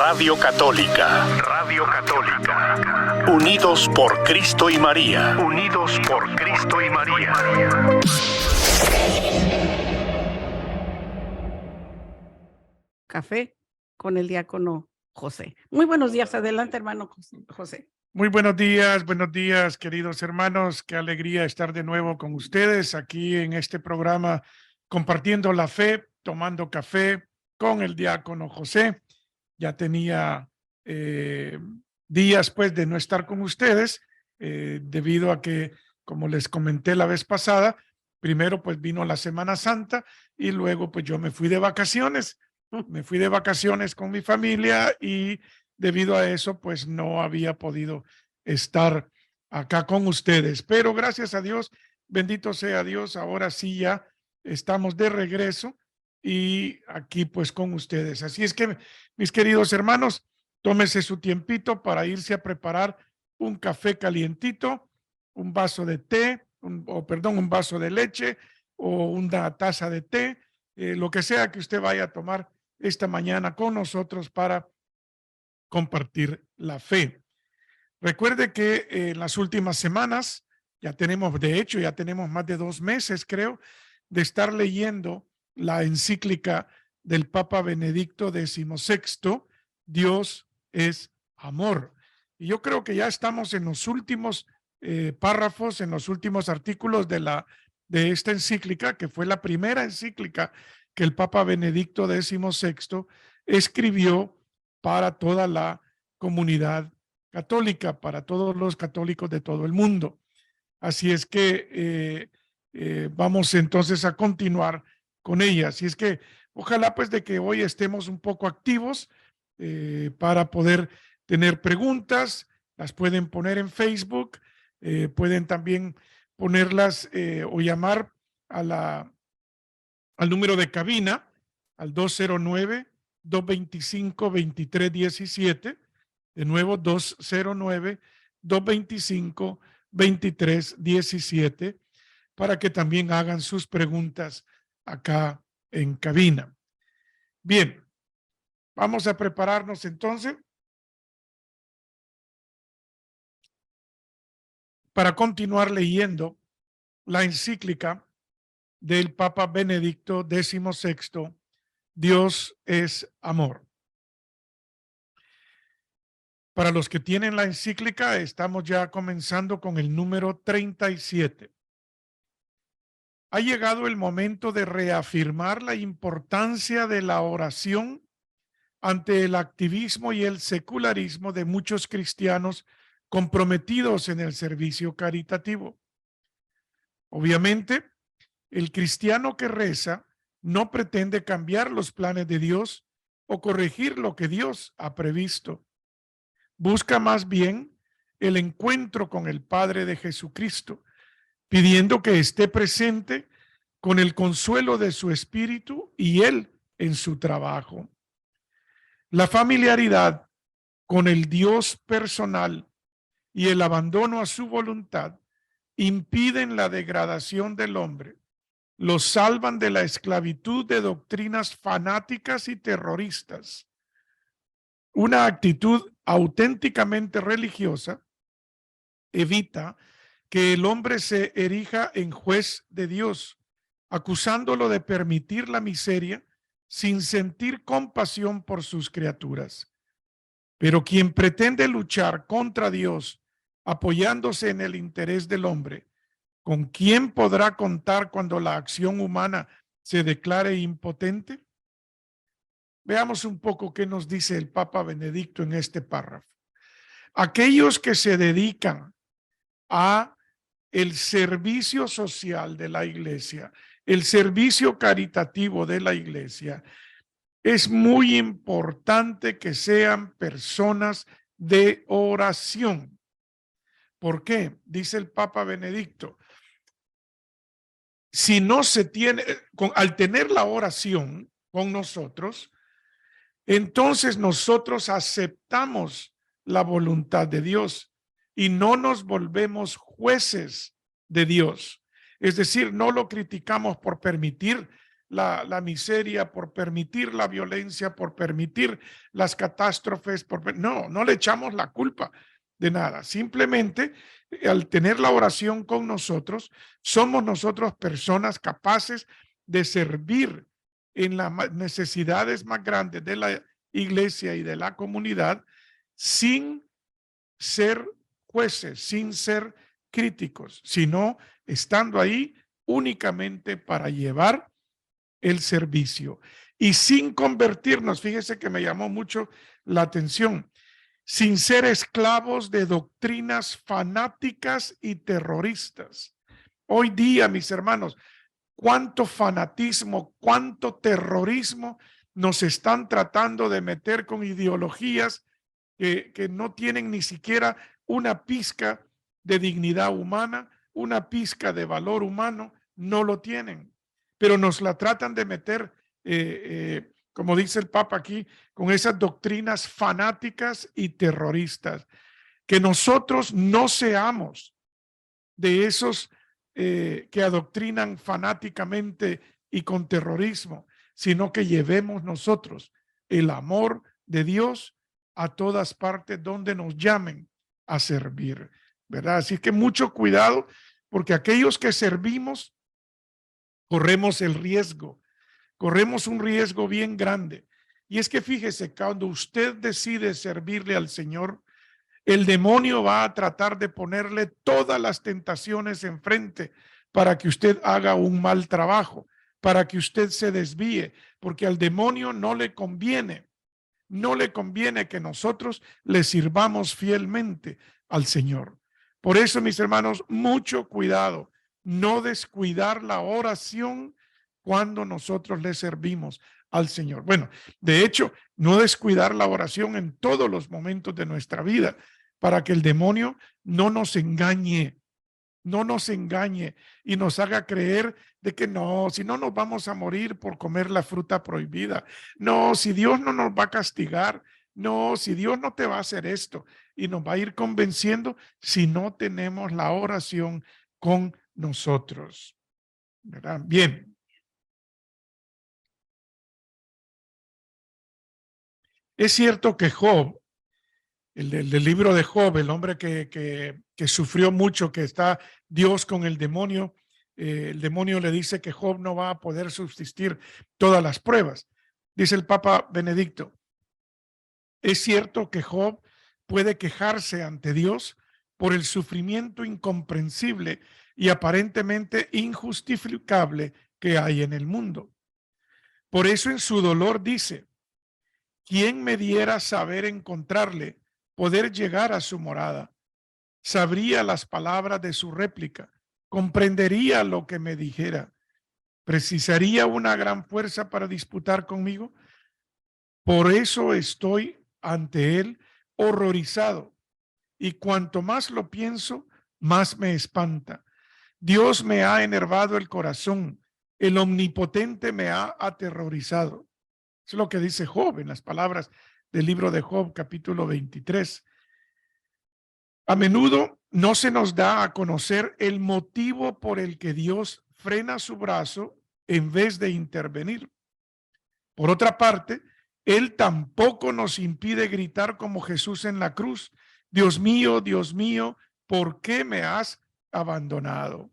Radio Católica. Radio Católica. Unidos por Cristo y María. Unidos por Cristo y María. Café con el diácono José. Muy buenos días, adelante, hermano José. Muy buenos días, queridos hermanos. Qué alegría estar de nuevo con ustedes aquí en este programa, compartiendo la fe, tomando café con el diácono José. Ya tenía días pues de no estar con ustedes, debido a que, como les comenté la vez pasada, primero pues vino la Semana Santa y luego pues yo me fui de vacaciones. Me fui de vacaciones con mi familia y debido a eso pues no había podido estar acá con ustedes. Pero gracias a Dios, bendito sea Dios, ahora sí ya estamos de regreso y aquí pues con ustedes. Así es que, mis queridos hermanos, tómese su tiempito para irse a preparar un café calientito, un vaso de té, un vaso de leche o una taza de té, lo que sea que usted vaya a tomar esta mañana con nosotros para compartir la fe. Recuerde que en las últimas semanas ya tenemos más de 2 meses, creo, de estar leyendo la encíclica del Papa Benedicto XVI, Dios es amor. Y yo creo que ya estamos en los últimos párrafos, en los últimos artículos de esta encíclica, que fue la primera encíclica que el Papa Benedicto XVI escribió para toda la comunidad católica, para todos los católicos de todo el mundo. Así es que vamos entonces a continuar con ella. Así es que ojalá pues de que hoy estemos un poco activos para poder tener preguntas. Las pueden poner en Facebook, pueden también ponerlas o llamar al número de cabina, al 209-225-2317. De nuevo, 209-225-2317, para que también hagan sus preguntas acá en cabina. Bien, vamos a prepararnos entonces para continuar leyendo la encíclica del Papa Benedicto XVI, Dios es amor. Para los que tienen la encíclica, estamos ya comenzando con el número 37. Ha llegado el momento de reafirmar la importancia de la oración ante el activismo y el secularismo de muchos cristianos comprometidos en el servicio caritativo. Obviamente, el cristiano que reza no pretende cambiar los planes de Dios o corregir lo que Dios ha previsto. Busca más bien el encuentro con el Padre de Jesucristo, pidiendo que esté presente con el consuelo de su espíritu y Él en su trabajo. La familiaridad con el Dios personal y el abandono a su voluntad impiden la degradación del hombre, los salvan de la esclavitud de doctrinas fanáticas y terroristas. Una actitud auténticamente religiosa evita que el hombre se erija en juez de Dios, acusándolo de permitir la miseria sin sentir compasión por sus criaturas. Pero quien pretende luchar contra Dios apoyándose en el interés del hombre, ¿con quién podrá contar cuando la acción humana se declare impotente? Veamos un poco qué nos dice el Papa Benedicto en este párrafo. Aquellos que se dedican a el servicio social de la iglesia, el servicio caritativo de la iglesia, es muy importante que sean personas de oración. ¿Por qué? Dice el Papa Benedicto, si no se tiene, al tener la oración con nosotros, entonces nosotros aceptamos la voluntad de Dios y no nos volvemos jueces de Dios. Es decir, no lo criticamos por permitir la miseria, por permitir la violencia, por permitir las catástrofes. No le echamos la culpa de nada. Simplemente al tener la oración con nosotros, somos nosotros personas capaces de servir en las necesidades más grandes de la iglesia y de la comunidad sin ser jueces, sin ser críticos, sino estando ahí únicamente para llevar el servicio y sin convertirnos. Fíjese que me llamó mucho la atención, sin ser esclavos de doctrinas fanáticas y terroristas. Hoy día, mis hermanos, cuánto fanatismo, cuánto terrorismo nos están tratando de meter con ideologías que no tienen ni siquiera una pizca de dignidad humana, una pizca de valor humano, no lo tienen. Pero nos la tratan de meter, como dice el Papa aquí, con esas doctrinas fanáticas y terroristas. Que nosotros no seamos de esos que adoctrinan fanáticamente y con terrorismo, sino que llevemos nosotros el amor de Dios a todas partes donde nos llamen a servir, ¿verdad? Así que mucho cuidado, porque aquellos que servimos corremos el riesgo, corremos un riesgo bien grande. Y es que fíjese, cuando usted decide servirle al Señor, el demonio va a tratar de ponerle todas las tentaciones enfrente para que usted haga un mal trabajo, para que usted se desvíe, porque al demonio no le conviene que nosotros le sirvamos fielmente al Señor. Por eso, mis hermanos, mucho cuidado, no descuidar la oración cuando nosotros le servimos al Señor. Bueno, de hecho, no descuidar la oración en todos los momentos de nuestra vida para que el demonio no nos engañe y nos haga creer de que no, si no nos vamos a morir por comer la fruta prohibida, no, si Dios no nos va a castigar, no, si Dios no te va a hacer esto, y nos va a ir convenciendo si no tenemos la oración con nosotros, ¿verdad? Bien. Es cierto que Job, del libro de Job, el hombre que sufrió mucho, que está Dios con el demonio le dice que Job no va a poder subsistir todas las pruebas. Dice el Papa Benedicto, es cierto que Job puede quejarse ante Dios por el sufrimiento incomprensible y aparentemente injustificable que hay en el mundo. Por eso en su dolor dice, ¿quién me diera saber encontrarle, poder llegar a su morada? Sabría las palabras de su réplica, comprendería lo que me dijera. ¿Precisaría una gran fuerza para disputar conmigo? Por eso estoy ante él horrorizado, y cuanto más lo pienso, más me espanta. Dios me ha enervado el corazón, el omnipotente me ha aterrorizado. Es lo que dice Job en las palabras del libro de Job, capítulo 23. A menudo no se nos da a conocer el motivo por el que Dios frena su brazo en vez de intervenir. Por otra parte, Él tampoco nos impide gritar como Jesús en la cruz, Dios mío, ¿por qué me has abandonado?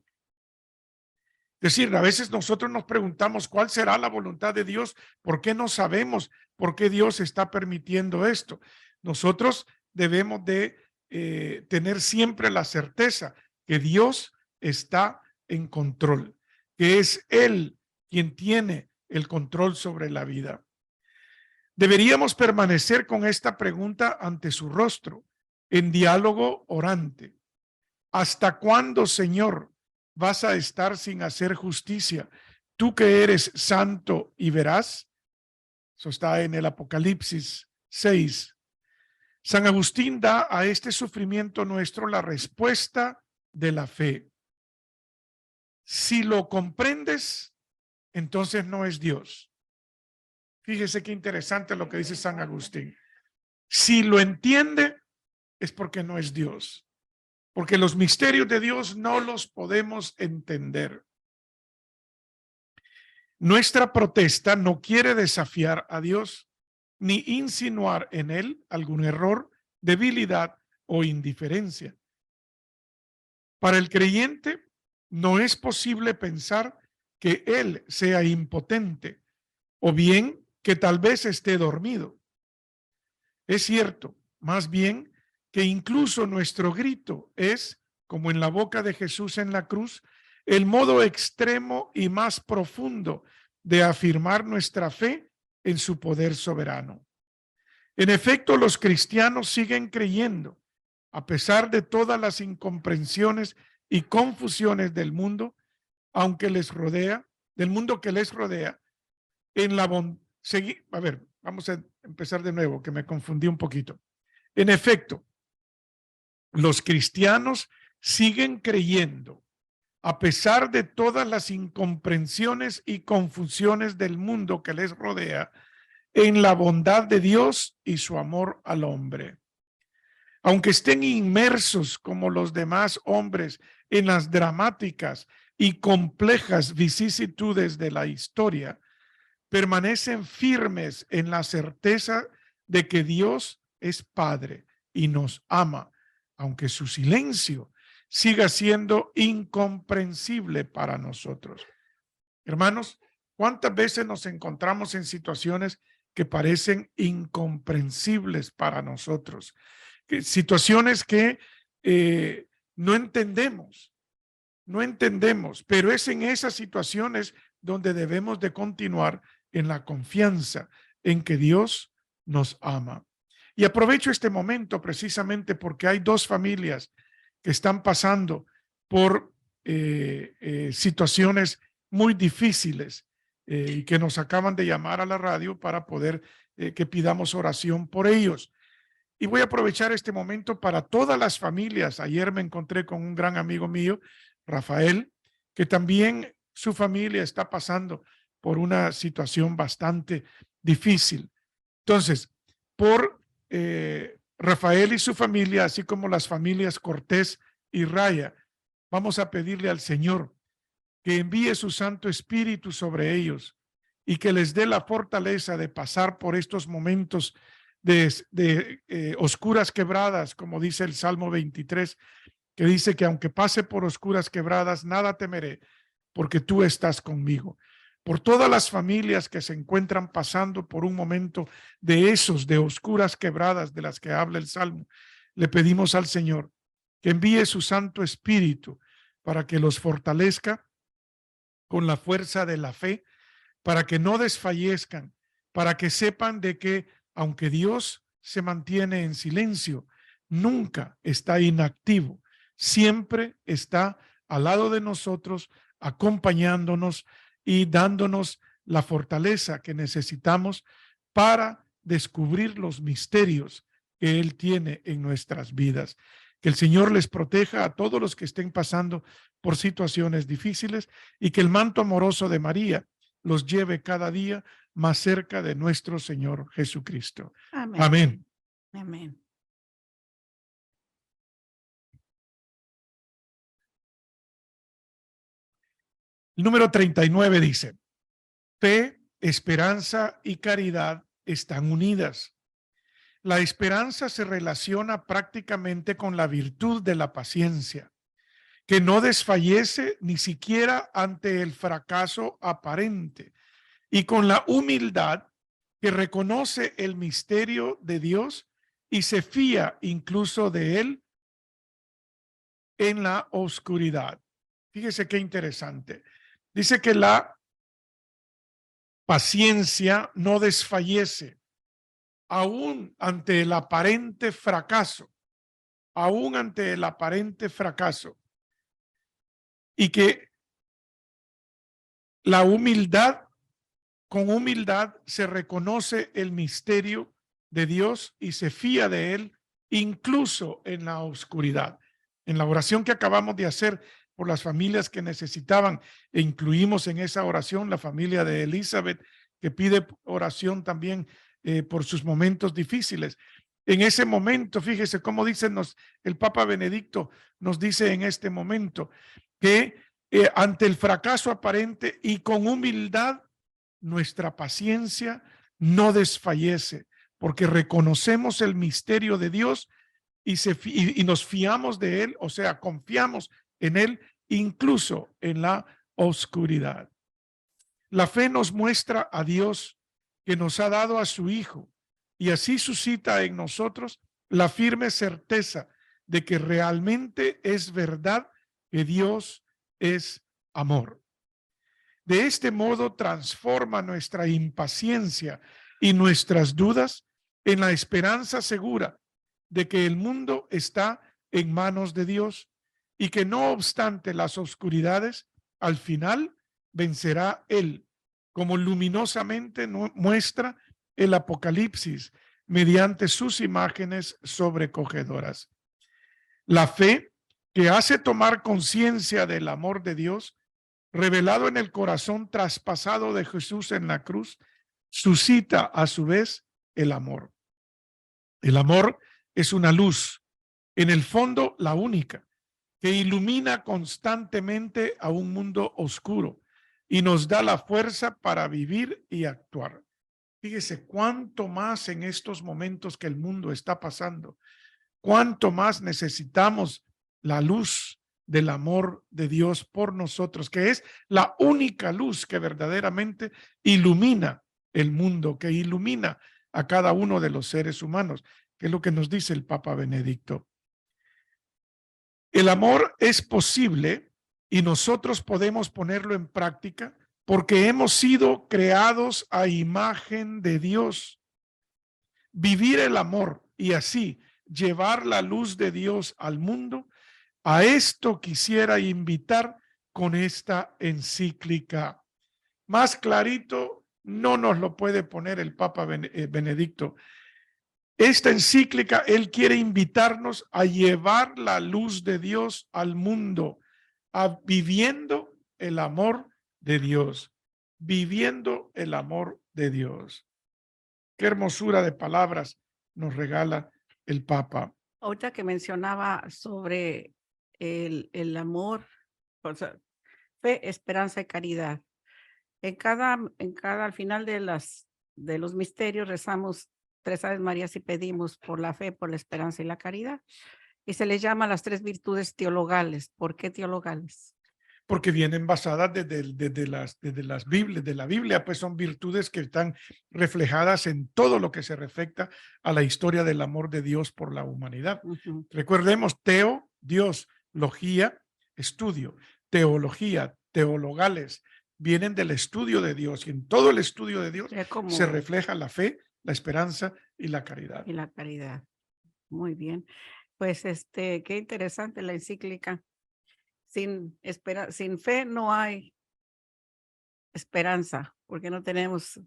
Es decir, a veces nosotros nos preguntamos cuál será la voluntad de Dios, ¿por qué no sabemos por qué Dios está permitiendo esto? Nosotros debemos de tener siempre la certeza que Dios está en control, que es Él quien tiene el control sobre la vida. Deberíamos permanecer con esta pregunta ante su rostro, en diálogo orante. ¿Hasta cuándo, Señor, vas a estar sin hacer justicia? Tú que eres santo y veraz. Eso está en el Apocalipsis 6. San Agustín da a este sufrimiento nuestro la respuesta de la fe. Si lo comprendes, entonces no es Dios. Fíjese qué interesante lo que dice San Agustín. Si lo entiende, es porque no es Dios. Porque los misterios de Dios no los podemos entender. Nuestra protesta no quiere desafiar a Dios ni insinuar en él algún error, debilidad o indiferencia. Para el creyente no es posible pensar que él sea impotente o bien que tal vez esté dormido. Es cierto, más bien, que incluso nuestro grito es, como en la boca de Jesús en la cruz, el modo extremo y más profundo de afirmar nuestra fe en su poder soberano. En efecto, los cristianos siguen creyendo, a pesar de todas las incomprensiones y confusiones del mundo, aunque les rodea, del mundo que les rodea, en la bondad. A ver, vamos a empezar de nuevo, que me confundí un poquito. En efecto, los cristianos siguen creyendo, a pesar de todas las incomprensiones y confusiones del mundo que les rodea, en la bondad de Dios y su amor al hombre. Aunque estén inmersos como los demás hombres en las dramáticas y complejas vicisitudes de la historia, permanecen firmes en la certeza de que Dios es Padre y nos ama, aunque su silencio siga siendo incomprensible para nosotros. Hermanos, ¿cuántas veces nos encontramos en situaciones que parecen incomprensibles para nosotros? Situaciones que no entendemos, pero es en esas situaciones donde debemos de continuar en la confianza en que Dios nos ama. Y aprovecho este momento precisamente porque hay dos familias que están pasando por situaciones muy difíciles y que nos acaban de llamar a la radio para poder que pidamos oración por ellos. Y voy a aprovechar este momento para todas las familias. Ayer me encontré con un gran amigo mío, Rafael, que también su familia está pasando por una situación bastante difícil. Entonces, por Rafael y su familia, así como las familias Cortés y Raya, vamos a pedirle al Señor que envíe su Santo Espíritu sobre ellos y que les dé la fortaleza de pasar por estos momentos de oscuras quebradas, como dice el Salmo 23, que dice que aunque pase por oscuras quebradas, nada temeré, porque tú estás conmigo. Por todas las familias que se encuentran pasando por un momento de oscuras quebradas de las que habla el Salmo, le pedimos al Señor que envíe su Santo Espíritu para que los fortalezca con la fuerza de la fe, para que no desfallezcan, para que sepan de que aunque Dios se mantiene en silencio, nunca está inactivo, siempre está al lado de nosotros, acompañándonos y dándonos la fortaleza que necesitamos para descubrir los misterios que Él tiene en nuestras vidas. Que el Señor les proteja a todos los que estén pasando por situaciones difíciles y que el manto amoroso de María los lleve cada día más cerca de nuestro Señor Jesucristo. Amén. Amén. Amén. El número 39 dice: fe, esperanza y caridad están unidas. La esperanza se relaciona prácticamente con la virtud de la paciencia, que no desfallece ni siquiera ante el fracaso aparente, y con la humildad que reconoce el misterio de Dios y se fía incluso de él en la oscuridad. Fíjese qué interesante. Dice que la paciencia no desfallece, aún ante el aparente fracaso, y que la humildad, con humildad se reconoce el misterio de Dios y se fía de él, incluso en la oscuridad. En la oración que acabamos de hacer por las familias que necesitaban, e incluimos en esa oración la familia de Elizabeth, que pide oración también por sus momentos difíciles. En ese momento, fíjese cómo dice el Papa Benedicto, nos dice en este momento que ante el fracaso aparente y con humildad nuestra paciencia no desfallece, porque reconocemos el misterio de Dios y nos fiamos de Él, o sea, confiamos en Él, incluso en la oscuridad. La fe nos muestra a Dios que nos ha dado a su Hijo y así suscita en nosotros la firme certeza de que realmente es verdad que Dios es amor. De este modo transforma nuestra impaciencia y nuestras dudas en la esperanza segura de que el mundo está en manos de Dios y que no obstante las oscuridades, al final vencerá Él, como luminosamente muestra el Apocalipsis mediante sus imágenes sobrecogedoras. La fe que hace tomar conciencia del amor de Dios revelado en el corazón traspasado de Jesús en la cruz, suscita a su vez el amor. El amor es una luz, en el fondo la única, que ilumina constantemente a un mundo oscuro y nos da la fuerza para vivir y actuar. Fíjese cuánto más en estos momentos que el mundo está pasando, cuánto más necesitamos la luz del amor de Dios por nosotros, que es la única luz que verdaderamente ilumina el mundo, que ilumina a cada uno de los seres humanos, que es lo que nos dice el Papa Benedicto. El amor es posible y nosotros podemos ponerlo en práctica porque hemos sido creados a imagen de Dios. Vivir el amor y así llevar la luz de Dios al mundo, a esto quisiera invitar con esta encíclica. Más clarito no nos lo puede poner el Papa Benedicto. Esta encíclica, él quiere invitarnos a llevar la luz de Dios al mundo, a viviendo el amor de Dios, viviendo el amor de Dios. Qué hermosura de palabras nos regala el Papa. Ahorita que mencionaba sobre el amor, o sea, fe, esperanza y caridad. Al final de los misterios rezamos 3 Aves Marías y pedimos por la fe, por la esperanza y la caridad. Y se les llama las 3 virtudes teologales. ¿Por qué teologales? Porque vienen basadas desde la Biblia, pues son virtudes que están reflejadas en todo lo que se refleja a la historia del amor de Dios por la humanidad. Recordemos, teo, Dios, logía, estudio, teología, teologales, vienen del estudio de Dios y en todo el estudio de Dios se refleja la fe, la esperanza y la caridad. Y la caridad. Muy bien. Pues qué interesante la encíclica. Sin fe no hay esperanza, porque no tenemos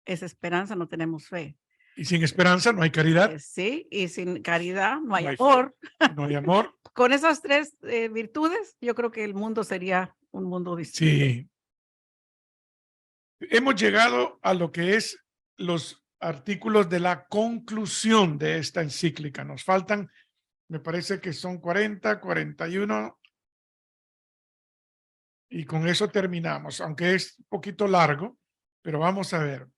esa esperanza, no tenemos fe. Y sin esperanza no hay caridad. Sí, y sin caridad no hay amor. No hay amor. Con esas 3 virtudes, yo creo que el mundo sería un mundo distinto. Sí. Hemos llegado a lo que es los artículos de la conclusión de esta encíclica. Nos faltan, me parece que son 40, 41. Y con eso terminamos, aunque es un poquito largo, pero vamos a ver.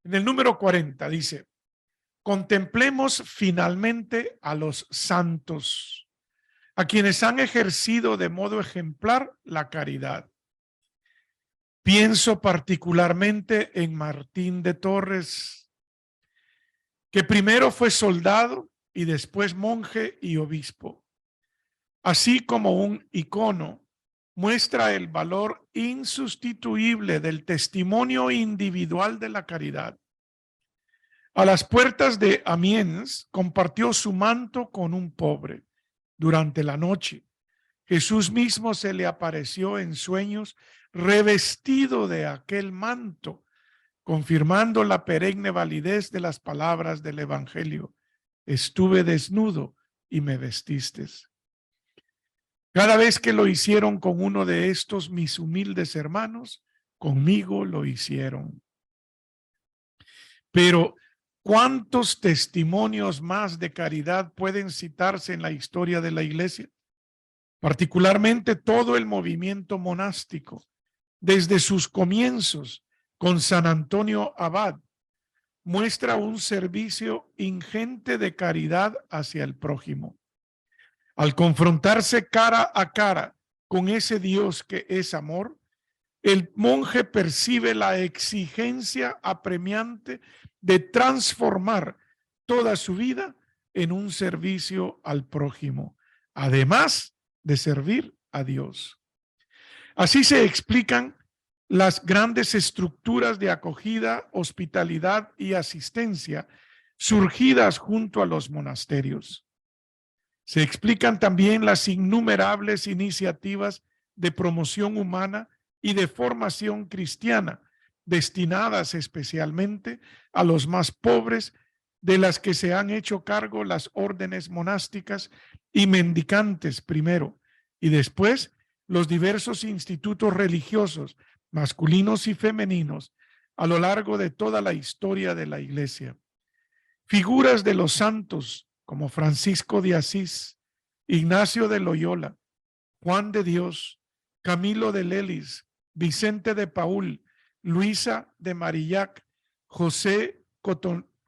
En el número 40 dice, contemplemos finalmente a los santos, a quienes han ejercido de modo ejemplar la caridad. Pienso particularmente en Martín de Torres, que primero fue soldado y después monje y obispo, así como un icono muestra el valor insustituible del testimonio individual de la caridad. A las puertas de Amiens compartió su manto con un pobre. Durante la noche, Jesús mismo se le apareció en sueños revestido de aquel manto, confirmando la perenne validez de las palabras del Evangelio. Estuve desnudo y me vestistes. Cada vez que lo hicieron con uno de estos mis humildes hermanos, conmigo lo hicieron. Pero, ¿cuántos testimonios más de caridad pueden citarse en la historia de la Iglesia? Particularmente todo el movimiento monástico, desde sus comienzos con San Antonio Abad, muestra un servicio ingente de caridad hacia el prójimo. Al confrontarse cara a cara con ese Dios que es amor, el monje percibe la exigencia apremiante de transformar toda su vida en un servicio al prójimo, además de servir a Dios. Así se explican las grandes estructuras de acogida, hospitalidad y asistencia surgidas junto a los monasterios. Se explican también las innumerables iniciativas de promoción humana y de formación cristiana, destinadas especialmente a los más pobres, de las que se han hecho cargo las órdenes monásticas y mendicantes primero, y después los diversos institutos religiosos, masculinos y femeninos, a lo largo de toda la historia de la Iglesia. Figuras de los santos como Francisco de Asís, Ignacio de Loyola, Juan de Dios, Camilo de Lelis, Vicente de Paúl, Luisa de Marillac, José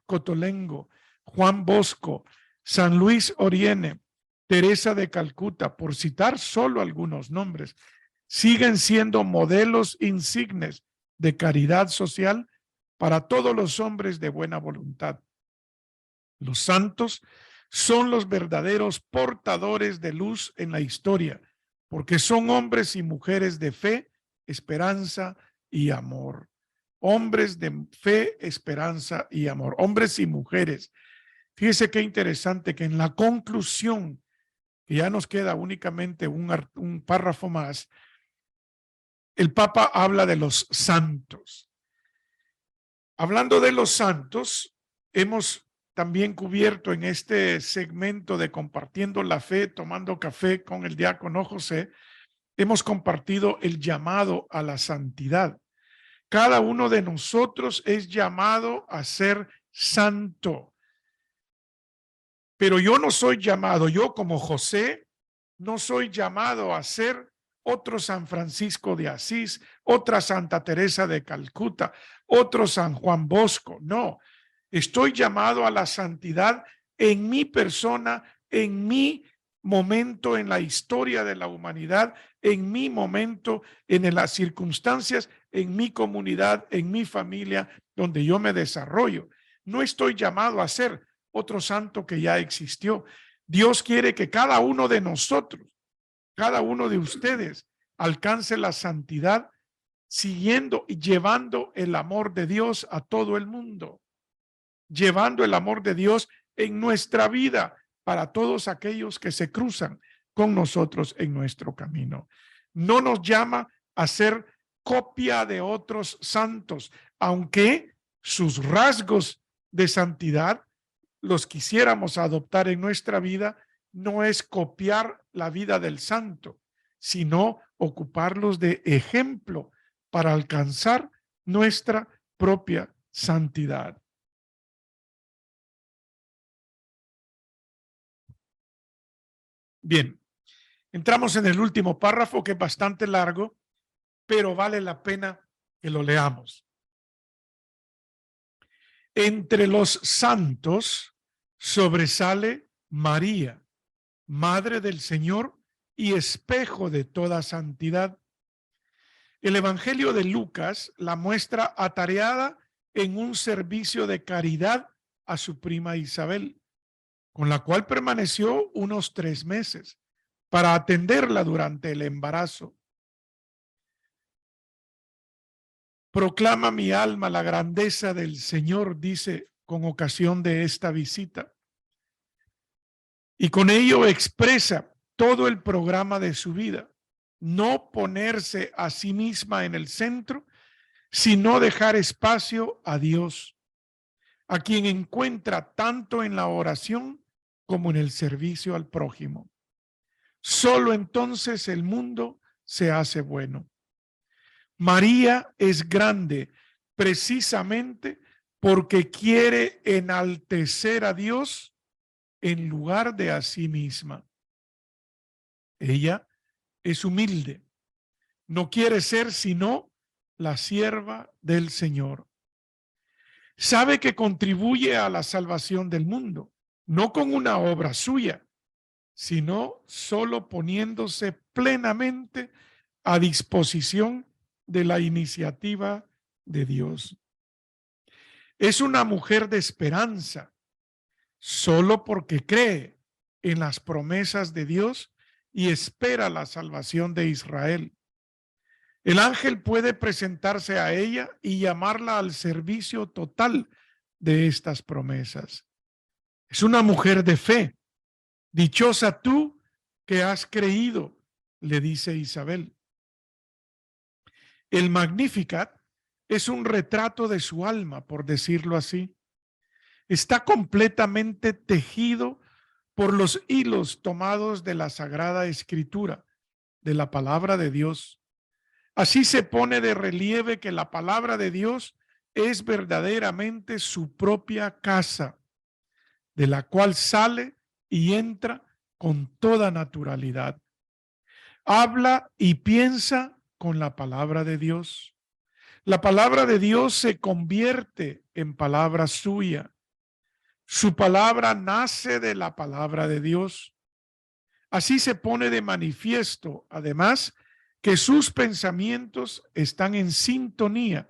Cotolengo, Juan Bosco, San Luis Oriene, Teresa de Calcuta, por citar solo algunos nombres, siguen siendo modelos insignes de caridad social para todos los hombres de buena voluntad. Los santos son los verdaderos portadores de luz en la historia, porque son hombres y mujeres de fe, esperanza y amor. Hombres de fe, esperanza y amor. Hombres y mujeres. Fíjese qué interesante que en la conclusión, que ya nos queda únicamente un párrafo más, el Papa habla de los santos. Hablando de los santos, hemos también cubierto en este segmento de Compartiendo la Fe, tomando café con el diácono José, hemos compartido el llamado a la santidad. Cada uno de nosotros es llamado a ser santo. Pero yo no soy llamado, yo como José, no soy llamado a ser otro San Francisco de Asís, otra Santa Teresa de Calcuta, otro San Juan Bosco. No, estoy llamado a la santidad en mi persona, en mi momento en la historia de la humanidad, en mi momento, en las circunstancias, en mi comunidad, en mi familia, donde yo me desarrollo. No estoy llamado a ser otro santo que ya existió. Dios quiere que cada uno de nosotros, cada uno de ustedes, alcance la santidad siguiendo y llevando el amor de Dios a todo el mundo, llevando el amor de Dios en nuestra vida para todos aquellos que se cruzan con nosotros en nuestro camino. No nos llama a ser copia de otros santos, aunque sus rasgos de santidad los quisiéramos adoptar en nuestra vida. No es copiar la vida del santo, sino ocuparlos de ejemplo para alcanzar nuestra propia santidad. Bien, entramos en el último párrafo, que es bastante largo, pero vale la pena que lo leamos. Entre los santos sobresale María, Madre del Señor y espejo de toda santidad. El Evangelio de Lucas la muestra atareada en un servicio de caridad a su prima Isabel, con la cual permaneció unos 3 meses para atenderla durante el embarazo. Proclama mi alma la grandeza del Señor, dice con ocasión de esta visita. Y con ello expresa todo el programa de su vida. No ponerse a sí misma en el centro, sino dejar espacio a Dios, a quien encuentra tanto en la oración como en el servicio al prójimo. Solo entonces el mundo se hace bueno. María es grande precisamente porque quiere enaltecer a Dios en lugar de a sí misma. Ella es humilde, no quiere ser sino la sierva del Señor. Sabe que contribuye a la salvación del mundo, no con una obra suya, sino solo poniéndose plenamente a disposición de la iniciativa de Dios. Es una mujer de esperanza, solo porque cree en las promesas de Dios y espera la salvación de Israel. El ángel puede presentarse a ella y llamarla al servicio total de estas promesas. Es una mujer de fe. Dichosa tú que has creído, le dice Isabel. El Magnificat es un retrato de su alma, por decirlo así. Está completamente tejido por los hilos tomados de la Sagrada Escritura, de la palabra de Dios. Así se pone de relieve que la palabra de Dios es verdaderamente su propia casa, de la cual sale y entra con toda naturalidad. Habla y piensa con la palabra de Dios. La palabra de Dios se convierte en palabra suya. Su palabra nace de la palabra de Dios. Así se pone de manifiesto, además, que sus pensamientos están en sintonía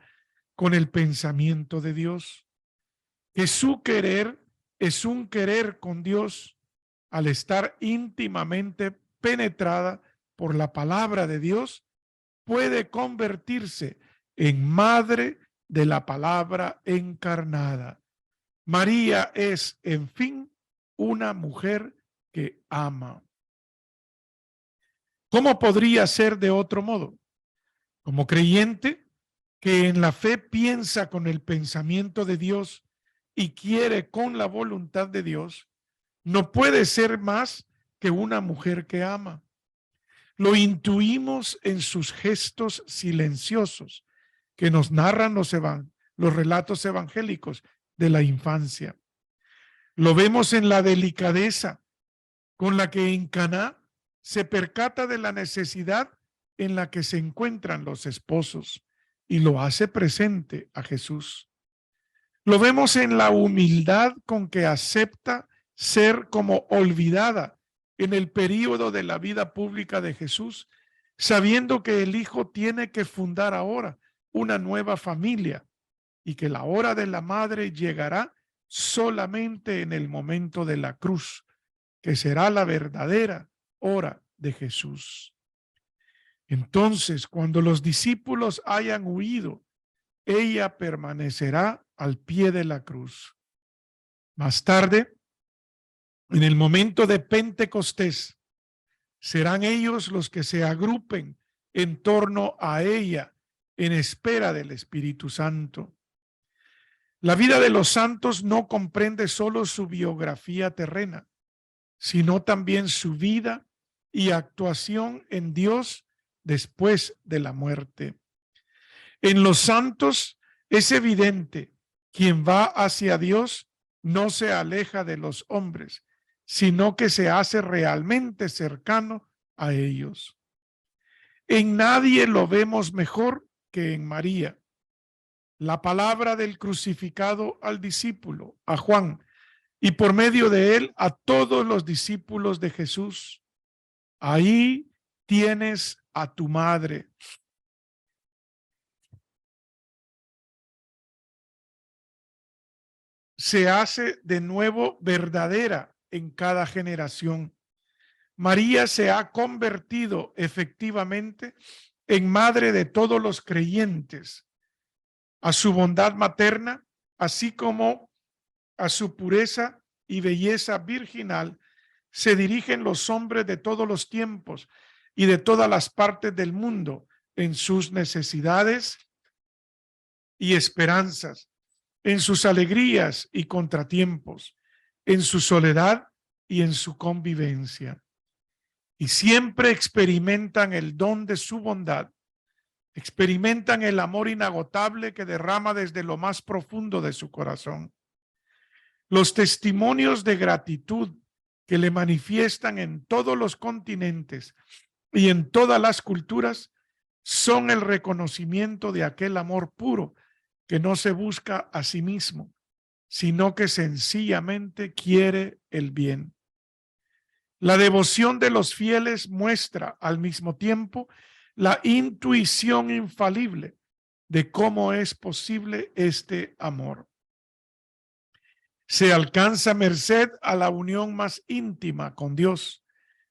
con el pensamiento de Dios, que su querer es un querer con Dios al estar íntimamente penetrada por la palabra de Dios, puede convertirse en madre de la palabra encarnada. María es, en fin, una mujer que ama. ¿Cómo podría ser de otro modo? Como creyente que en la fe piensa con el pensamiento de Dios y quiere con la voluntad de Dios, no puede ser más que una mujer que ama. Lo intuimos en sus gestos silenciosos que nos narran los relatos evangélicos de la infancia. Lo vemos en la delicadeza con la que en Caná se percata de la necesidad en la que se encuentran los esposos y lo hace presente a Jesús. Lo vemos en la humildad con que acepta ser como olvidada en el período de la vida pública de Jesús, sabiendo que el Hijo tiene que fundar ahora una nueva familia y que la hora de la madre llegará solamente en el momento de la cruz, que será la verdadera hora de Jesús. Entonces, cuando los discípulos hayan huido, ella permanecerá al pie de la cruz. Más tarde, en el momento de Pentecostés, serán ellos los que se agrupen en torno a ella en espera del Espíritu Santo. La vida de los santos no comprende solo su biografía terrena, sino también su vida y actuación en Dios después de la muerte. En los santos es evidente, quien va hacia Dios no se aleja de los hombres, sino que se hace realmente cercano a ellos. En nadie lo vemos mejor que en María. La palabra del crucificado al discípulo, a Juan, y por medio de él a todos los discípulos de Jesús. Ahí tienes a tu madre. Se hace de nuevo verdadera en cada generación. María se ha convertido efectivamente en madre de todos los creyentes. A su bondad materna, así como a su pureza y belleza virginal, se dirigen los hombres de todos los tiempos y de todas las partes del mundo en sus necesidades y esperanzas, en sus alegrías y contratiempos, en su soledad y en su convivencia. Y siempre experimentan el don de su bondad, experimentan el amor inagotable que derrama desde lo más profundo de su corazón. Los testimonios de gratitud que le manifiestan en todos los continentes y en todas las culturas son el reconocimiento de aquel amor puro que no se busca a sí mismo, sino que sencillamente quiere el bien. La devoción de los fieles muestra al mismo tiempo la intuición infalible de cómo es posible este amor. Se alcanza merced a la unión más íntima con Dios,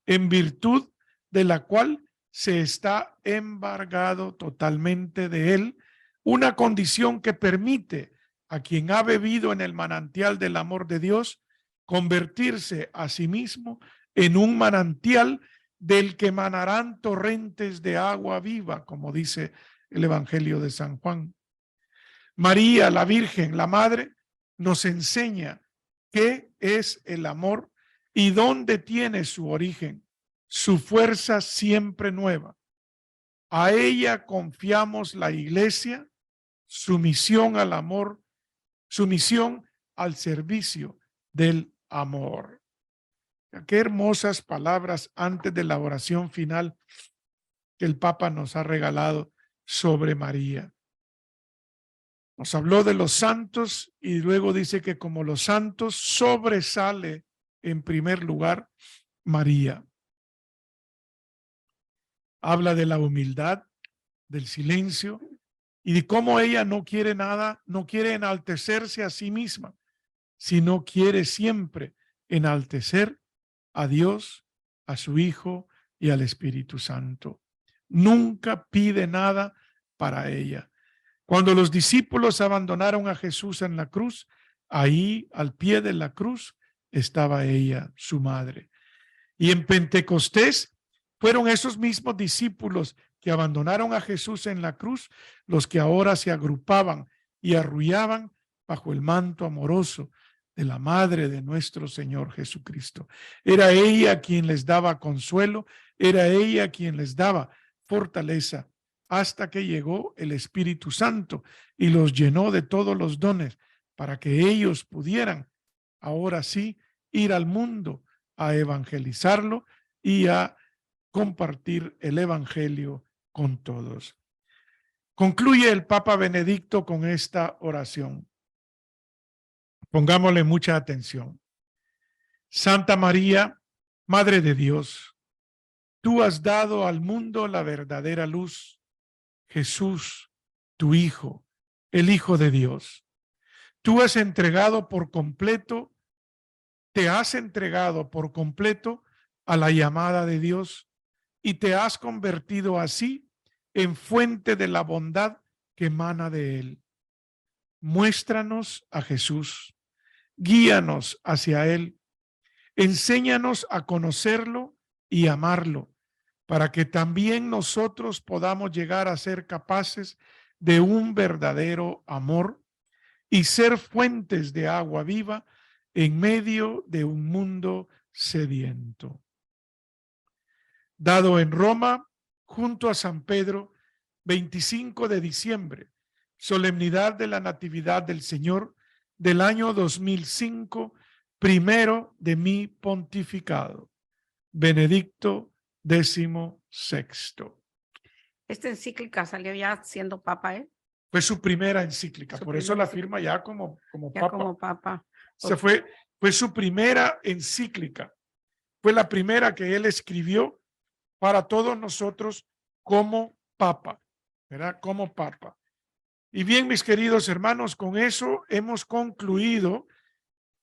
en virtud de la cual se está embargado totalmente de Él, una condición que permite a quien ha bebido en el manantial del amor de Dios convertirse a sí mismo en un manantial del que manarán torrentes de agua viva, como dice el Evangelio de San Juan. María, la Virgen, la Madre, nos enseña qué es el amor y dónde tiene su origen, su fuerza siempre nueva. A ella confiamos la Iglesia, su misión al amor, su misión al servicio del amor. Qué hermosas palabras antes de la oración final que el Papa nos ha regalado sobre María. Nos habló de los santos y luego dice que como los santos sobresale en primer lugar María. Habla de la humildad, del silencio y de cómo ella no quiere nada, no quiere enaltecerse a sí misma, sino quiere siempre enaltecer a Dios, a su Hijo y al Espíritu Santo. Nunca pide nada para ella. Cuando los discípulos abandonaron a Jesús en la cruz, ahí al pie de la cruz estaba ella, su madre. Y en Pentecostés fueron esos mismos discípulos que abandonaron a Jesús en la cruz los que ahora se agrupaban y arrullaban bajo el manto amoroso de la madre de nuestro Señor Jesucristo. Era ella quien les daba consuelo, era ella quien les daba fortaleza, hasta que llegó el Espíritu Santo y los llenó de todos los dones para que ellos pudieran ahora sí ir al mundo a evangelizarlo y a compartir el evangelio con todos. Concluye el Papa Benedicto con esta oración. Pongámosle mucha atención. Santa María, Madre de Dios, tú has dado al mundo la verdadera luz, Jesús, tu Hijo, el Hijo de Dios. Tú has entregado por completo, te has entregado por completo a la llamada de Dios y te has convertido así en fuente de la bondad que emana de Él. Muéstranos a Jesús, guíanos hacia Él, enséñanos a conocerlo y amarlo, para que también nosotros podamos llegar a ser capaces de un verdadero amor y ser fuentes de agua viva en medio de un mundo sediento. Dado en Roma, junto a San Pedro, 25 de diciembre, solemnidad de la Natividad del Señor del año 2005, primero de mi pontificado. Benedicto XVI. Esta encíclica salió ya siendo papa, ¿eh? Fue su primera encíclica, por eso la firma ya como papa. Como papa. Fue su primera encíclica. Fue la primera que él escribió para todos nosotros como papa, ¿verdad? Como papa. Y bien, mis queridos hermanos, con eso hemos concluido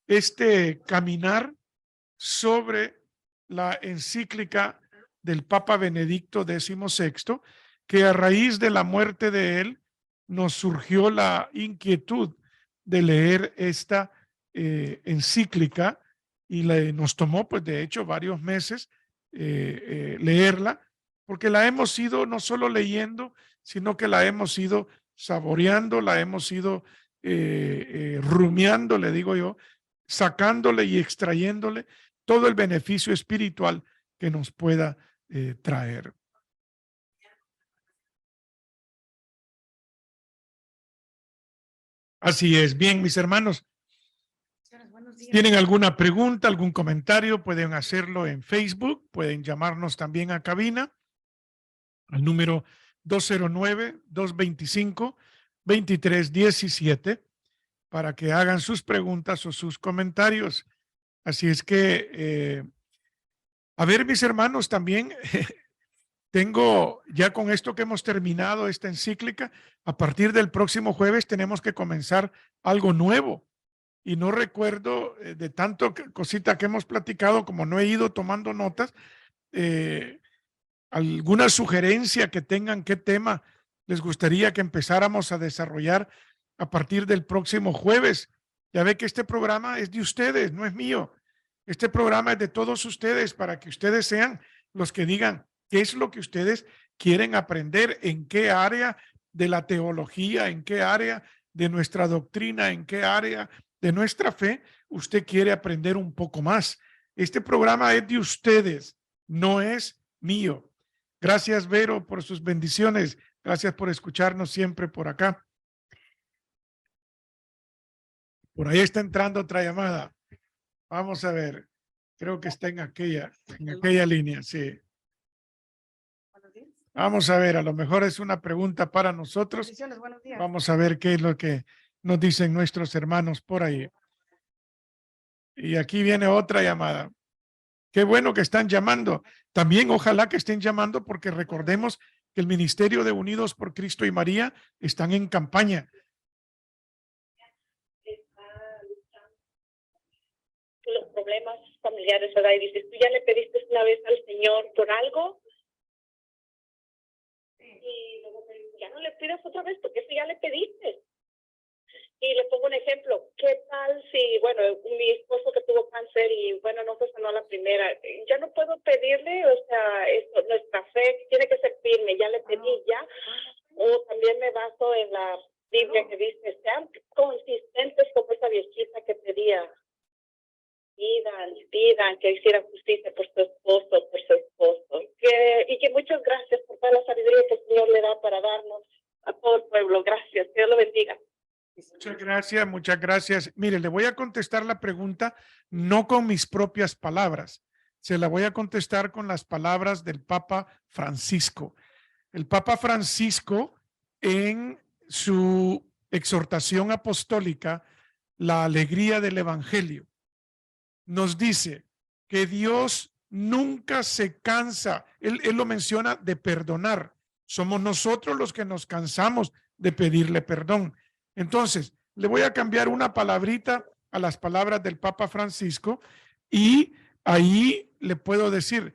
este caminar sobre la encíclica del Papa Benedicto XVI, que a raíz de la muerte de él nos surgió la inquietud de leer esta encíclica y nos tomó, pues de hecho, varios meses leerla, porque la hemos ido no solo leyendo, sino que la hemos ido saboreando, la hemos ido rumiando, le digo yo, sacándole y extrayéndole todo el beneficio espiritual que nos pueda traer. Así es. Bien, mis hermanos, si tienen alguna pregunta, algún comentario, pueden hacerlo en Facebook, pueden llamarnos también a cabina al número 209-225-2317 para que hagan sus preguntas o sus comentarios. Así es que, a ver, mis hermanos, también tengo, ya con esto que hemos terminado esta encíclica, a partir del próximo jueves tenemos que comenzar algo nuevo. Y no recuerdo de tanto cosita que hemos platicado, como no he ido tomando notas, alguna sugerencia que tengan, qué tema les gustaría que empezáramos a desarrollar a partir del próximo jueves. Ya ve que este programa es de ustedes, no es mío. Este programa es de todos ustedes para que ustedes sean los que digan qué es lo que ustedes quieren aprender, en qué área de la teología, en qué área de nuestra doctrina, en qué área de nuestra fe usted quiere aprender un poco más. Este programa es de ustedes, no es mío. Gracias, Vero, por sus bendiciones. Gracias por escucharnos siempre por acá. Por ahí está entrando otra llamada. Vamos a ver. Creo que está en aquella línea, sí. Vamos a ver, a lo mejor es una pregunta para nosotros. Buenos días. Vamos a ver qué es lo que nos dicen nuestros hermanos por ahí. Y aquí viene otra llamada. Qué bueno que están llamando. También ojalá que estén llamando porque recordemos que el Ministerio de Unidos por Cristo y María están en campaña. Los problemas familiares, ¿verdad? Y dices, ¿tú ya le pediste una vez al Señor por algo? Y luego me dice, ya no le pidas otra vez porque eso ya le pediste. Y le pongo un ejemplo, ¿qué tal si, bueno, mi esposo que tuvo cáncer y, bueno, no se sanó la primera, ya no puedo pedirle, o sea, esto, nuestra fe tiene que ser firme, ya le pedí, ya, o también me baso en la Biblia que dice, sean consistentes como esa viejita que pedía, pidan que hiciera justicia por su esposo, y que muchas gracias por toda la sabiduría que el Señor le da para darnos a todo el pueblo, gracias, Dios lo bendiga. Muchas gracias, muchas gracias. Mire, le voy a contestar la pregunta no con mis propias palabras, se la voy a contestar con las palabras del Papa Francisco. El Papa Francisco, en su exhortación apostólica, La alegría del Evangelio, nos dice que Dios nunca se cansa, él lo menciona, de perdonar. Somos nosotros los que nos cansamos de pedirle perdón. Entonces, le voy a cambiar una palabrita a las palabras del Papa Francisco y ahí le puedo decir,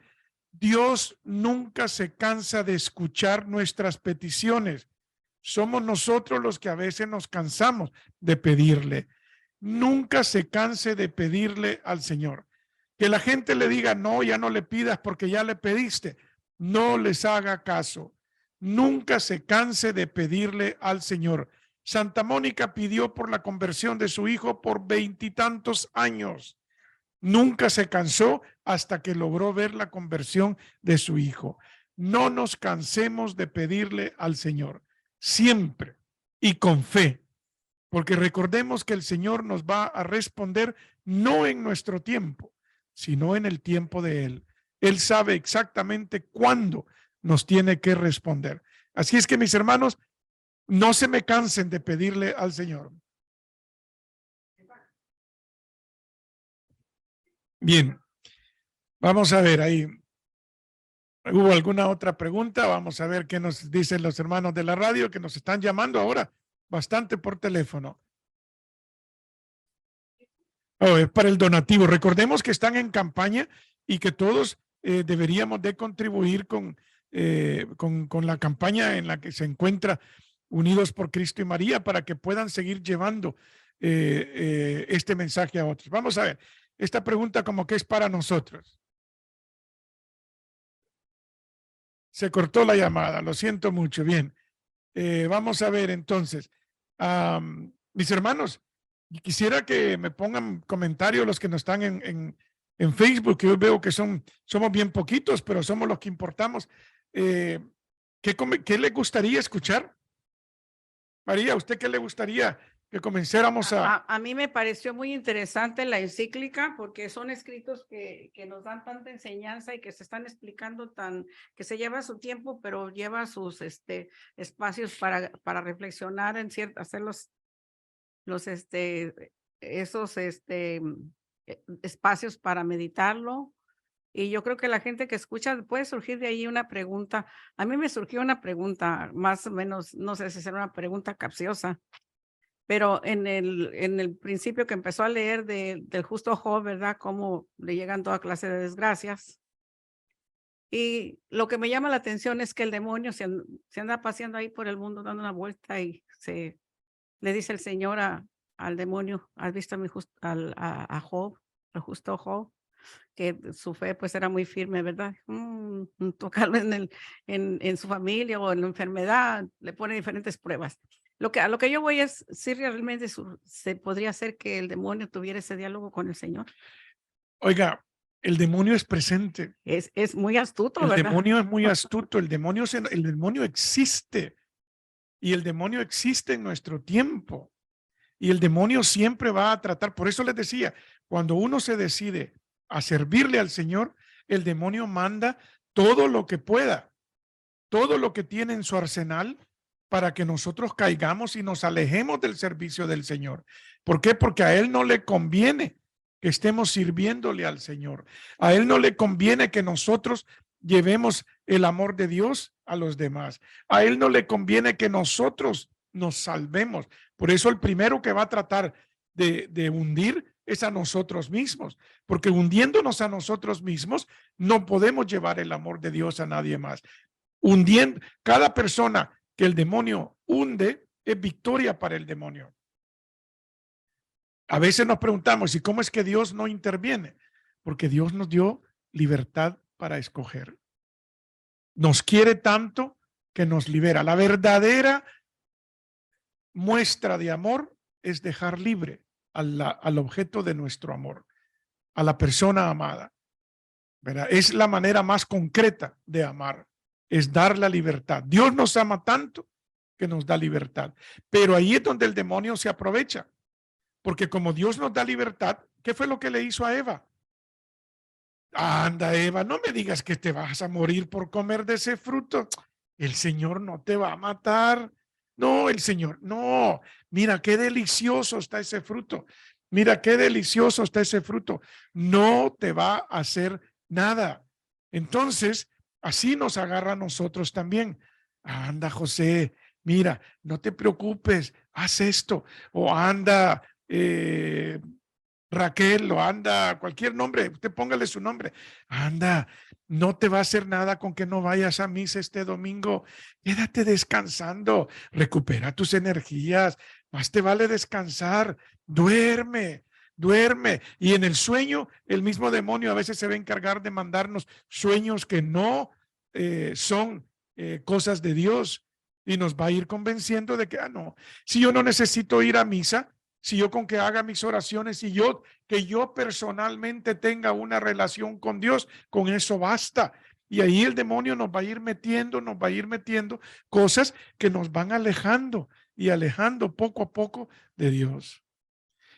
Dios nunca se cansa de escuchar nuestras peticiones. Somos nosotros los que a veces nos cansamos de pedirle. Nunca se canse de pedirle al Señor. Que la gente le diga, no, ya no le pidas porque ya le pediste. No les haga caso. Nunca se canse de pedirle al Señor. Santa Mónica pidió por la conversión de su hijo por 20 y tantos años. Nunca se cansó hasta que logró ver la conversión de su hijo. No nos cansemos de pedirle al Señor, siempre y con fe, porque recordemos que el Señor nos va a responder no en nuestro tiempo, sino en el tiempo de Él. Él sabe exactamente cuándo nos tiene que responder. Así es que, mis hermanos, no se me cansen de pedirle al Señor. Bien, vamos a ver ahí. ¿Hubo alguna otra pregunta? Vamos a ver qué nos dicen los hermanos de la radio que nos están llamando ahora bastante por teléfono. Oh, es para el donativo. Recordemos que están en campaña y que todos deberíamos de contribuir con la campaña en la que se encuentra Unidos por Cristo y María para que puedan seguir llevando este mensaje a otros. Vamos a ver, esta pregunta como que es para nosotros. Se cortó la llamada, lo siento mucho. Bien, vamos a ver entonces. Mis hermanos, quisiera que me pongan comentarios los que nos están en Facebook, que yo veo que somos bien poquitos, pero somos los que importamos. ¿Qué le gustaría escuchar? María, ¿a usted qué le gustaría que comenzáramos a... A mí me pareció muy interesante la encíclica porque son escritos que nos dan tanta enseñanza y que se están explicando que se lleva su tiempo, pero lleva sus espacios para reflexionar en hacer esos espacios para meditarlo. Y yo creo que la gente que escucha puede surgir de ahí una pregunta. A mí me surgió una pregunta, más o menos, no sé si será una pregunta capciosa, pero en el principio que empezó a leer del justo Job, ¿verdad? Cómo le llegan toda clase de desgracias. Y lo que me llama la atención es que el demonio se anda paseando ahí por el mundo dando una vuelta y le dice el Señor al demonio, ¿has visto a Job, al justo Job? Que su fe pues era muy firme, ¿verdad? Tocarlo en su familia o en la enfermedad, le pone diferentes pruebas. A lo que yo voy es, si realmente se podría hacer que el demonio tuviera ese diálogo con el Señor. Oiga, el demonio es presente. Es muy astuto, El ¿verdad? demonio es muy astuto, el demonio existe y el demonio existe en nuestro tiempo y el demonio siempre va a tratar, por eso les decía, cuando uno se decide a servirle al Señor, el demonio manda todo lo que pueda, todo lo que tiene en su arsenal para que nosotros caigamos y nos alejemos del servicio del Señor. ¿Por qué? Porque a él no le conviene que estemos sirviéndole al Señor. A él no le conviene que nosotros llevemos el amor de Dios a los demás. A él no le conviene que nosotros nos salvemos. Por eso el primero que va a tratar de hundir es a nosotros mismos, porque hundiéndonos a nosotros mismos no podemos llevar el amor de Dios a nadie más. Hundiendo, cada persona que el demonio hunde es victoria para el demonio. A veces nos preguntamos, ¿y cómo es que Dios no interviene? Porque Dios nos dio libertad para escoger. Nos quiere tanto que nos libera. La verdadera muestra de amor es dejar libre al objeto de nuestro amor, a la persona amada, ¿verdad? Es la manera más concreta de amar, es dar la libertad. Dios nos ama tanto que nos da libertad, pero ahí es donde el demonio se aprovecha, porque como Dios nos da libertad, ¿qué fue lo que le hizo a Eva? Anda, Eva, no me digas que te vas a morir por comer de ese fruto. El Señor no te va a matar. No, el Señor, no. Mira qué delicioso está ese fruto. Mira qué delicioso está ese fruto. No te va a hacer nada. Entonces, así nos agarra a nosotros también. Anda, José, mira, no te preocupes, haz esto. O anda, Raquel, o anda, cualquier nombre, usted póngale su nombre. Anda, no te va a hacer nada con que no vayas a misa este domingo. Quédate descansando, recupera tus energías, más te vale descansar, duerme. Duerme. Y en el sueño, el mismo demonio a veces se va a encargar de mandarnos sueños que no son cosas de Dios y nos va a ir convenciendo de que, no, si yo no necesito ir a misa, si yo con que haga mis oraciones y que yo personalmente tenga una relación con Dios, con eso basta. Y ahí el demonio nos va a ir metiendo cosas que nos van alejando y alejando poco a poco de Dios.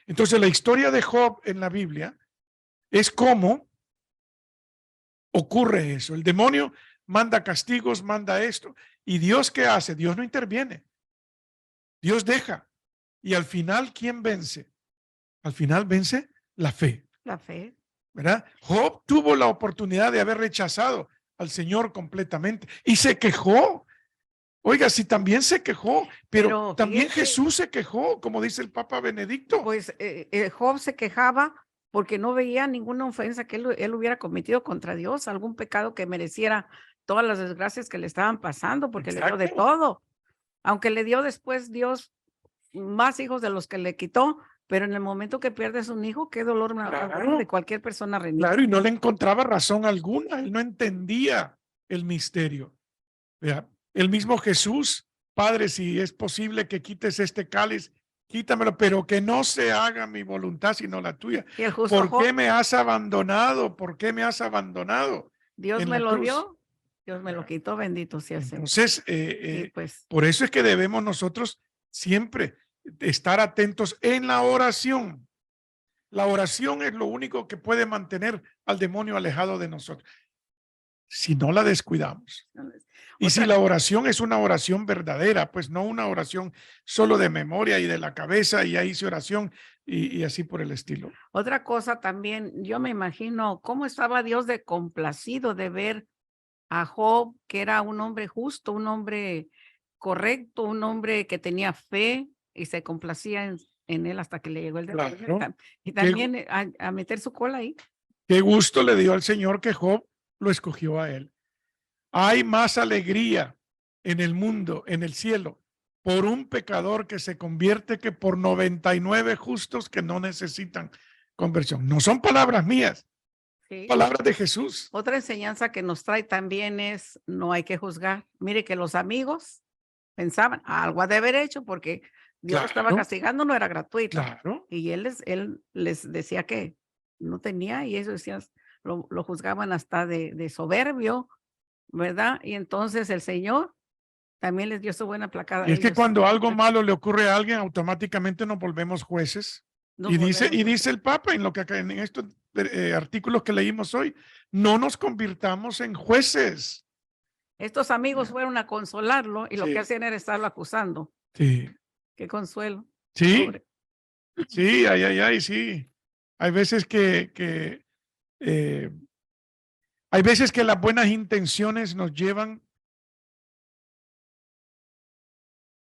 Entonces la historia de Job en la Biblia es cómo ocurre eso. El demonio manda castigos, manda esto. ¿Y Dios qué hace? Dios no interviene. Dios deja. Y al final, ¿quién vence? Al final vence la fe. La fe. ¿Verdad? Job tuvo la oportunidad de haber rechazado al Señor completamente y se quejó. Oiga, sí, también se quejó, pero también fíjate, Jesús se quejó, como dice el Papa Benedicto. Pues Job se quejaba porque no veía ninguna ofensa que él hubiera cometido contra Dios, algún pecado que mereciera todas las desgracias que le estaban pasando, porque Exacto. Le dio de todo. Aunque le dio después Dios más hijos de los que le quitó, pero en el momento que pierdes un hijo, qué dolor claro. De cualquier persona reñida. Claro, y no le encontraba razón alguna, él no entendía el misterio. ¿Vea? El mismo Jesús, Padre, si es posible que quites este cáliz, quítamelo, pero que no se haga mi voluntad sino la tuya. ¿Por qué me has abandonado? ¿Por qué me has abandonado? Dios me lo dio, Dios me lo quitó, bendito sea el Señor. Entonces, pues, por eso es que debemos nosotros siempre estar atentos en la oración. La oración es lo único que puede mantener al demonio alejado de nosotros. Si no la descuidamos. Y si la oración es una oración verdadera, pues no una oración solo de memoria y de la cabeza y ahí hice oración y así por el estilo. Otra cosa también, yo me imagino cómo estaba Dios de complacido de ver a Job, que era un hombre justo, un hombre correcto, un hombre que tenía fe y se complacía en él hasta que le llegó el Claro. demonio. Y también a meter su cola ahí. Qué gusto le dio al Señor que Job lo escogió a él. Hay más alegría en el mundo, en el cielo, por un pecador que se convierte que por 99 justos que no necesitan conversión. No son palabras mías, Sí. palabras de Jesús. Otra enseñanza que nos trae también es no hay que juzgar. Mire que los amigos pensaban algo ha de haber hecho porque Dios estaba Claro. castigando, no era gratuito. Claro. Y él les decía que no tenía y ellos decían, lo juzgaban hasta de soberbio, ¿verdad? Y entonces el Señor también les dio su buena placada. Y es que cuando algo malo le ocurre a alguien, automáticamente nos volvemos jueces. Y dice el Papa en lo que en estos artículos que leímos hoy, no nos convirtamos en jueces. Estos amigos fueron a consolarlo y lo Sí. que hacían era estarlo acusando. Sí. Qué consuelo. Sí. Pobre. Sí, sí. Hay veces que hay veces que las buenas intenciones nos llevan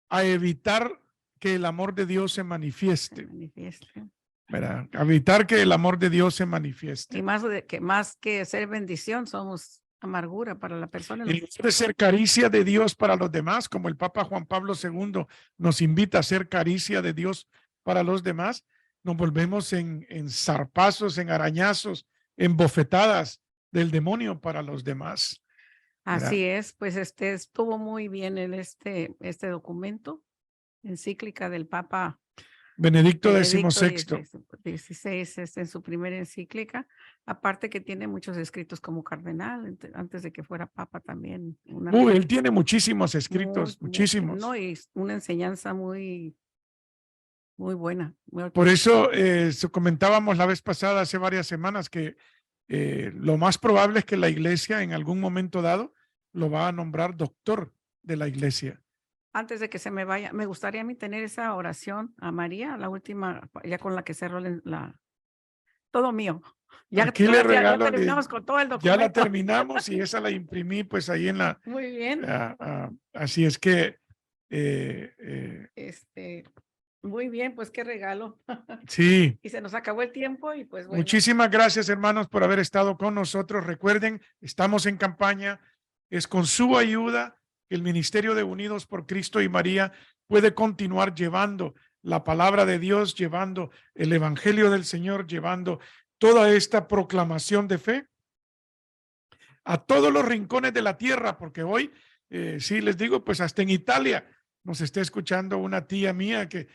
a evitar que el amor de Dios se Se manifieste, manifiesta. ¿verdad? A evitar que el amor de Dios se manifieste. Y más que ser bendición, somos amargura para la persona. En vez de ser caricia de Dios para los demás, como el Papa Juan Pablo II nos invita a ser caricia de Dios para los demás, nos volvemos en zarpazos, en arañazos, en bofetadas del demonio para los demás. Así es, pues estuvo muy bien este documento, encíclica del Papa Benedicto Benedicto XVI. XVI, en su primera encíclica, aparte que tiene muchos escritos como cardenal, antes de que fuera Papa también. Él tiene muchísimos escritos, muchísimos. No, y una enseñanza muy buena. Por eso comentábamos la vez pasada, hace varias semanas, que lo más probable es que la iglesia en algún momento dado lo va a nombrar doctor de la iglesia. Antes de que se me vaya, me gustaría a mí tener esa oración a María, la última, ya con la que cerró todo mío. Ya, Aquí le regalo, ya terminamos con todo el documento. Ya la terminamos y esa la imprimí pues ahí en la... Muy bien. Así es que... Muy bien, pues qué regalo. Sí. Y se nos acabó el tiempo y pues bueno. Muchísimas gracias, hermanos, por haber estado con nosotros. Recuerden, estamos en campaña. Es con su ayuda que el Ministerio de Unidos por Cristo y María puede continuar llevando la palabra de Dios, llevando el evangelio del Señor, llevando toda esta proclamación de fe a todos los rincones de la tierra, porque hoy, sí les digo, pues hasta en Italia nos está escuchando una tía mía que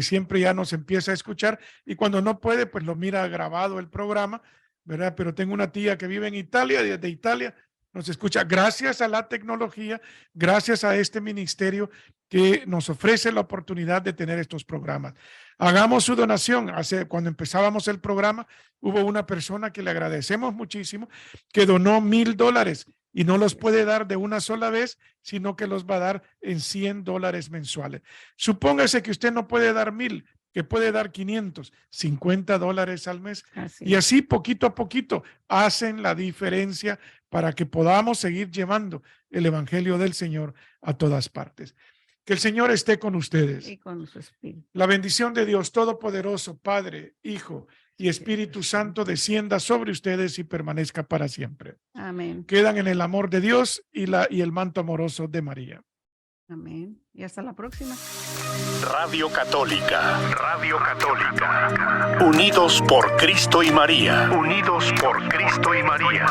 siempre ya nos empieza a escuchar y cuando no puede, pues lo mira grabado el programa, ¿verdad? Pero tengo una tía que vive en Italia, desde Italia nos escucha gracias a la tecnología, gracias a este ministerio que nos ofrece la oportunidad de tener estos programas. Hagamos su donación. Cuando empezábamos el programa, hubo una persona que le agradecemos muchísimo, que donó $1,000 y no los puede dar de una sola vez, sino que los va a dar en $100 mensuales. Supóngase que usted no puede dar 1,000, que puede dar 500, $50 al mes. Y así poquito a poquito hacen la diferencia para que podamos seguir llevando el evangelio del Señor a todas partes. Que el Señor esté con ustedes. Y con su espíritu. La bendición de Dios Todopoderoso, Padre, Hijo y Espíritu Santo descienda sobre ustedes y permanezca para siempre. Amén. Quedan en el amor de Dios y el manto amoroso de María. Amén. Y hasta la próxima. Radio Católica. Radio Católica. Unidos por Cristo y María. Unidos por Cristo y María.